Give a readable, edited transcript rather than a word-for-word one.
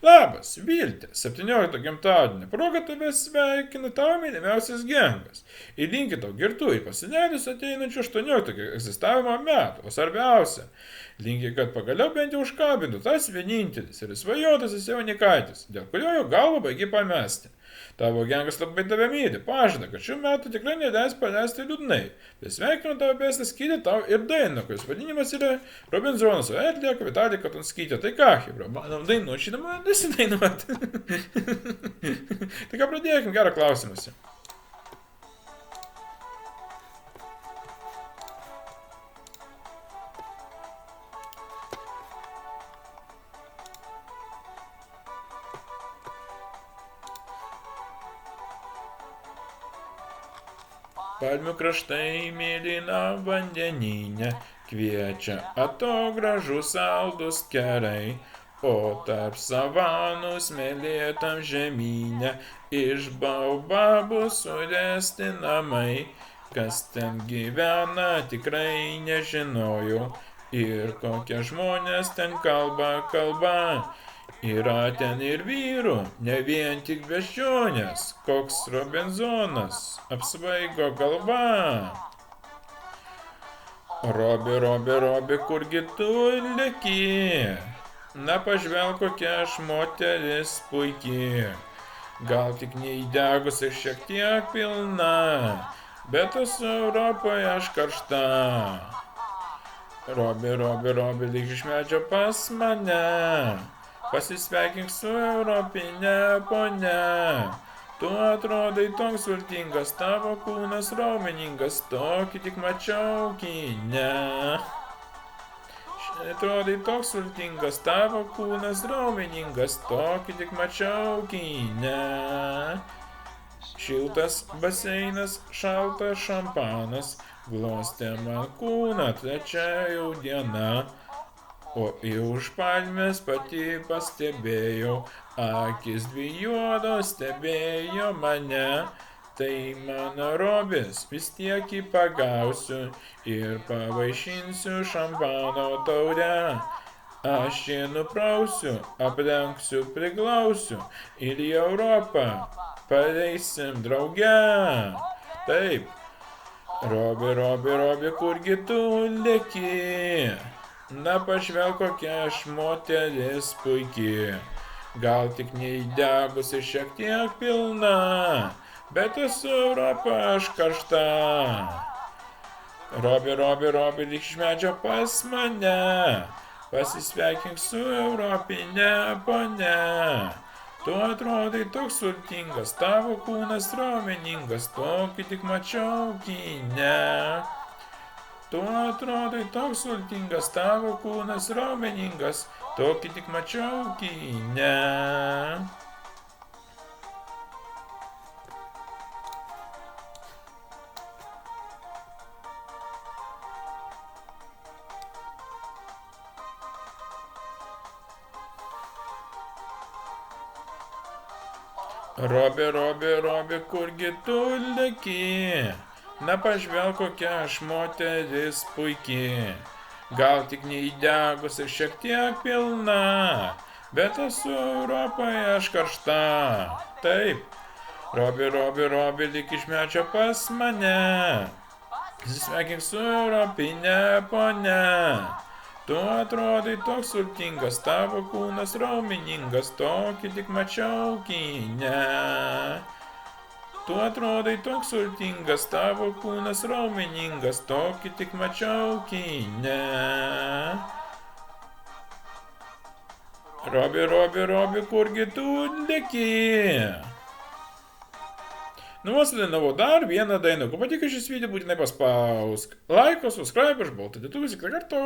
Labas, Viltė, 17 gimtadienio proga tave sveikina tavo mylimiausias gengas. Ir linki tau girtų į pasinėlius ateinančių 18 egzistavimo metų. O svarbiausia, linki, kad pagaliau bent jau užkabintų tas vienintelis ir svajotasis jaunikaitis, dėl kurio jo galvą baigi pamesti. Tavo gengas labai tave myli, pažada, kad šių metų tikrai neleis paleisti liūdnai. Besveikinu tavo bestą skydį tau ir dainą, kuris vadinimas yra Robinzonas, o atlieka Vitalija Katunskytė. Tai ką, Hebra, manau dainuot, žinoma, nesidainuot. Tai ką pradėkim, gerą klausimąsi. Palmių kraštai mėlyna vandeninė, kviečia atogražų saldus kerai, o tarp savanų smėlėtam žemynė iš baobabų suresti namai. Kas ten gyvena, tikrai nežinojau, ir kokie žmonės ten kalba. Yra ten ir vyrų, ne vien tik beždžionės, koks Robinzonas, apsvaigo galva. Robi, kurgi tu leki? Na pažvelk, kokia aš moteris puikiai. Gal tik neįdegus ir šiek tiek pilna, bet esu Europoje aš karšta. Robi, lyg iš medžio pas mane. Pasisveikink su europinė ponia. Tu atrodai toks sultingas, tavo kūnas raumeningas, tokį tik mačiau kine. Atrodai toks sultingas, tavo kūnas raumeningas, tokį tik mačiau kine. Šiltas baseinas, šaltas šampanas, glostė man kūną, trečia jau diena. O iš palmės pati pastebėjau, akis dvi juodos stebėjo mane. Tai mano Robis, vis tiek jį pagausiu ir pavaišinsiu šampano taurę. Aš jį nuprausiu, aplenksiu, priglausiu ir į Europą pareisim drauge. Taip, Robi, kurgi tu leki? Na pažvelk, kokia aš moteris puikiai. Gal tik neįdegus ir šiek tiek pilna, bet esu Europa aš karšta. Robi, lyg iš medžio pas mane. Pasisveikink su europinė ponia. Tu atrodai toks sultingas, tavo kūnas raumeningas, tokį tik mačiau kine. Tu atrodai toks sultingas, tavo kūnas raumeningas, tokį tik mačiau kine. Robi, kurgi tu leki? Na pažvelk, kokia aš moteris puikiai. Gal tik neįdegus ir šiek tiek pilna, bet esu Europoje aš karšta. Taip, Robi, lyg iš medžio pas mane. Pasisveikink su europinė ponia. Tu atrodai toks sultingas, tavo kūnas raumeningas, tokį tik mačiau kine. Tu atrodai toks sultingas, tavo kūnas raumeningas, tokį tik mačiau kine. Robi, kurgi tu leki? Nuoslinavo dar vieną dainą. Jeigu patiko šis video, būtinai paspausk laiką, subscribe, aš baltą dėtuvį, kartu.